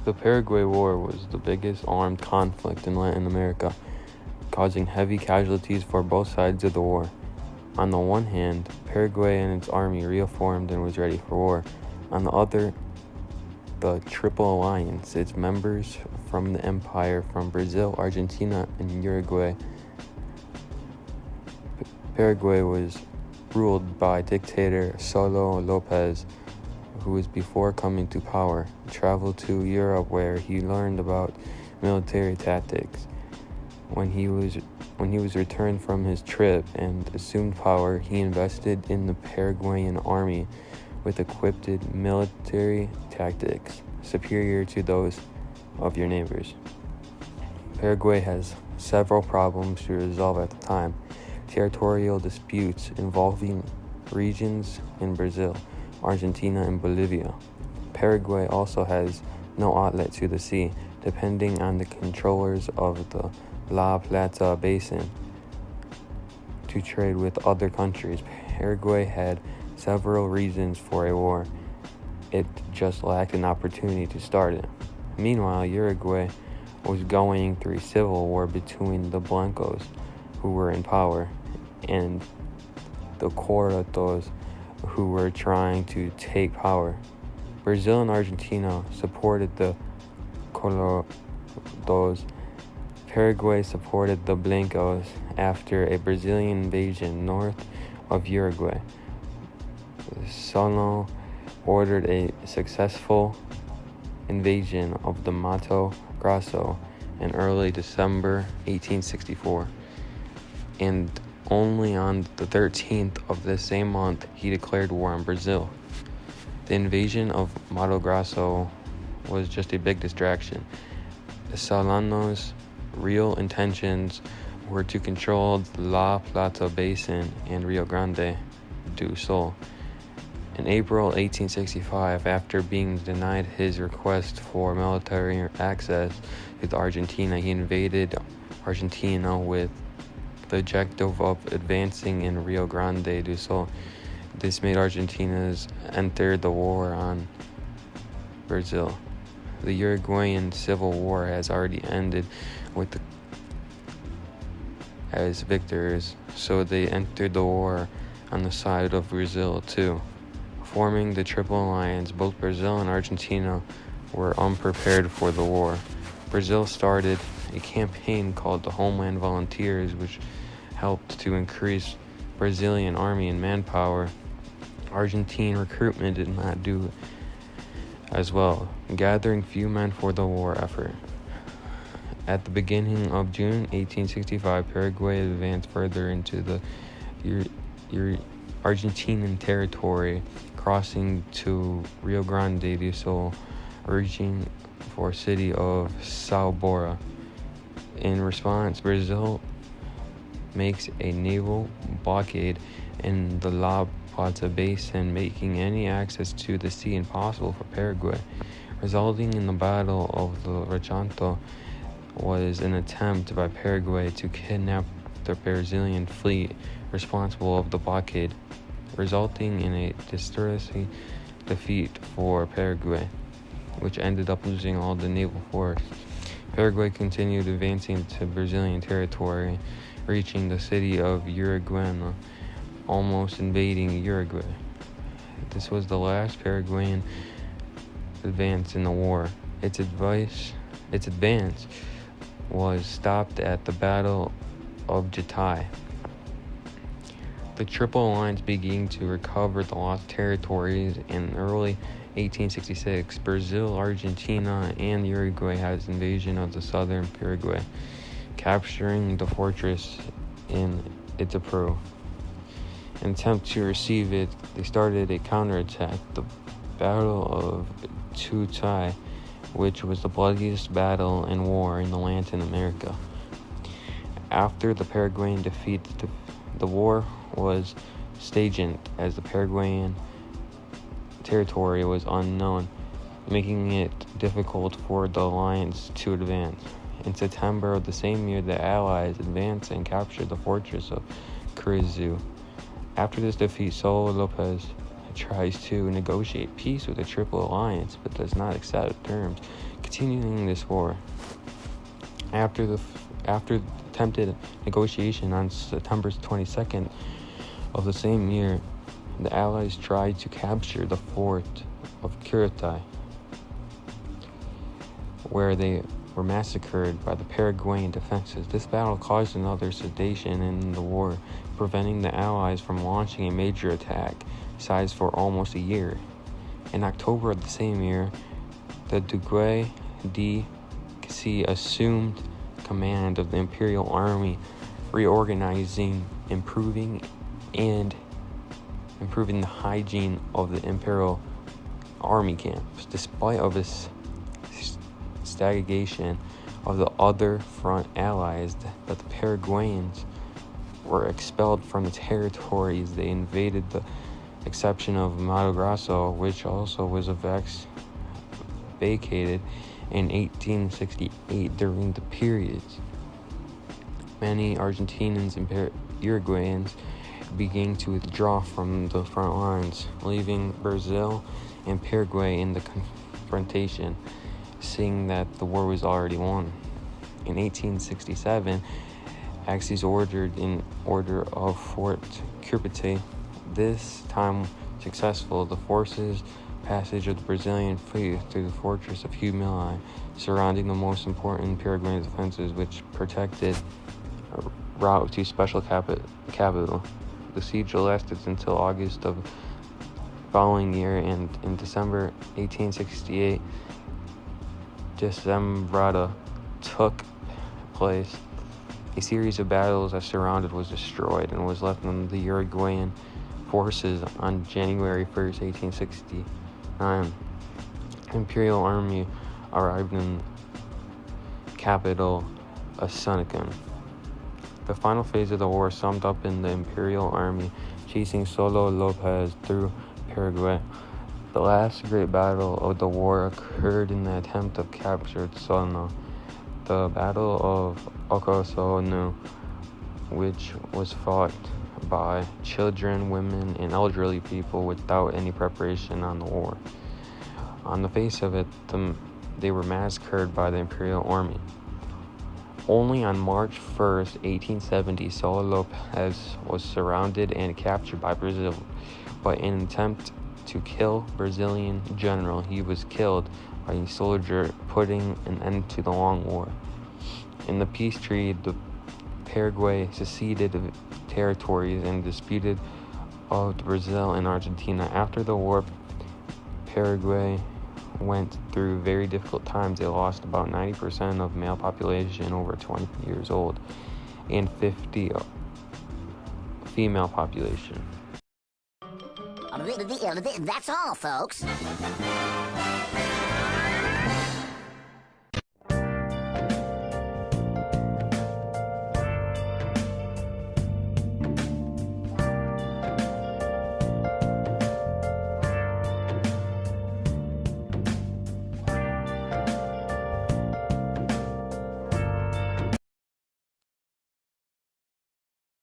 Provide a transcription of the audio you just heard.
The Paraguay War was the biggest armed conflict in Latin America, causing heavy casualties for both sides of the war. On the one hand, Paraguay and its army reformed and was ready for war. On the other, the Triple Alliance, its members from the empire from Brazil, Argentina, and Uruguay. Paraguay was ruled by dictator Solo Lopez, who was, before coming to power, traveled to Europe where he learned about military tactics. When he was returned from his trip and assumed power, he invested in the Paraguayan army with equipped military tactics superior to those of your neighbors. Paraguay has several problems to resolve at the time. Territorial disputes involving regions in Brazil, Argentina, and Bolivia. Paraguay also has no outlet to the sea, depending on the controllers of the La Plata Basin to trade with other countries. Paraguay had several reasons for a war. It just lacked an opportunity to start it. Meanwhile, Uruguay was going through a civil war between the Blancos, who were in power, and the Corotos, who were trying to take power. Brazil and Argentina supported the Corotos. Paraguay supported the Blancos after a Brazilian invasion north of Uruguay. Solon ordered a successful invasion of the Mato Grosso in early December 1864, and only on the 13th of this same month he declared war on Brazil. The invasion of Mato Grosso was just a big distraction. The Solano's real intentions were to control the La Plata Basin and Rio Grande do Sul. In April 1865, after being denied his request for military access to Argentina, he invaded Argentina with the objective of advancing in Rio Grande do Sul. This made Argentina's enter the war on Brazil. The Uruguayan Civil War has already ended as victors, so they entered the war on the side of Brazil too. Forming the Triple Alliance, both Brazil and Argentina were unprepared for the war. Brazil started a campaign called the Homeland Volunteers, which helped to increase Brazilian army and manpower. Argentine recruitment did not do as well, gathering few men for the war effort. At the beginning of June 1865, Paraguay advanced further into the Argentinian territory, crossing to Rio Grande do Sul, reaching for city of Sao Bora. In response, Brazil makes a naval blockade in the La Plata Basin, making any access to the sea impossible for Paraguay. Resulting in the Battle of the Rechanto was an attempt by Paraguay to kidnap the Brazilian fleet responsible of the blockade, resulting in a disastrous defeat for Paraguay, which ended up losing all the naval force. Paraguay continued advancing to Brazilian territory, reaching the city of Uruguay, almost invading Uruguay. This was the last Paraguayan advance in the war. Its advance was stopped at the Battle of Jatai. The Triple Alliance began to recover the lost territories in early 1866. Brazil, Argentina, and Uruguay had an invasion of the southern Paraguay, capturing the fortress in Itapuru. In an attempt to receive it, they started a counterattack, the Battle of Tutai, which was the bloodiest battle and war in Latin America. After the Paraguayan defeat, the war was stagnant as the Paraguayan territory was unknown, making it difficult for the alliance to advance. In September of the same year, the Allies advanced and captured the fortress of Curaçao. After this defeat, Solo Lopez tries to negotiate peace with the Triple Alliance, but does not accept terms, Continuing this war, after attempted negotiation on September 22nd of the same year, the Allies tried to capture the fort of Curaçao, where they were massacred by the Paraguayan defenses. This battle caused another cessation in the war, preventing the Allies from launching a major attack size for almost a year. In October of the same year, the Duque de Cassis assumed command of the Imperial Army, reorganizing, improving the hygiene of the Imperial Army camps. Despite of this stagnation of the other front allies, that the Paraguayans were expelled from the territories they invaded, the exception of Mato Grosso, which also was vacated in 1868. During the periods, many Argentinians and Uruguayans began to withdraw from the front lines, leaving Brazil and Paraguay in the confrontation, seeing that the war was already won. In 1867, Axis ordered in order of Fort Curaçao, this time successful. The forces passage of the Brazilian fleet through the fortress of Humilai, surrounding the most important Paraguayan defenses, which protected a route to special capital. The siege lasted until August of the following year, and in December 1868, Decembrada took place. A series of battles that surrounded was destroyed and was left on the Uruguayan forces on January 1st, 1869. The Imperial Army arrived in capital Asuncion. The final phase of the war summed up in the Imperial Army chasing Solo Lopez through Paraguay. The last great battle of the war occurred in the attempt to capture Solno, the Battle of Ocosono, which was fought by children, women, and elderly people without any preparation on the war. On the face of it, they were massacred by the Imperial Army. Only on March 1st, 1870, Solo Lopez was surrounded and captured by Brazil, but in an attempt to kill Brazilian general, he was killed by a soldier, putting an end to the long war. In the peace treaty, the Paraguay seceded territories and disputed of Brazil and Argentina. After the war, Paraguay went through very difficult times. They lost about 90% of male population over 20 years old and 50 female population. That's all, folks.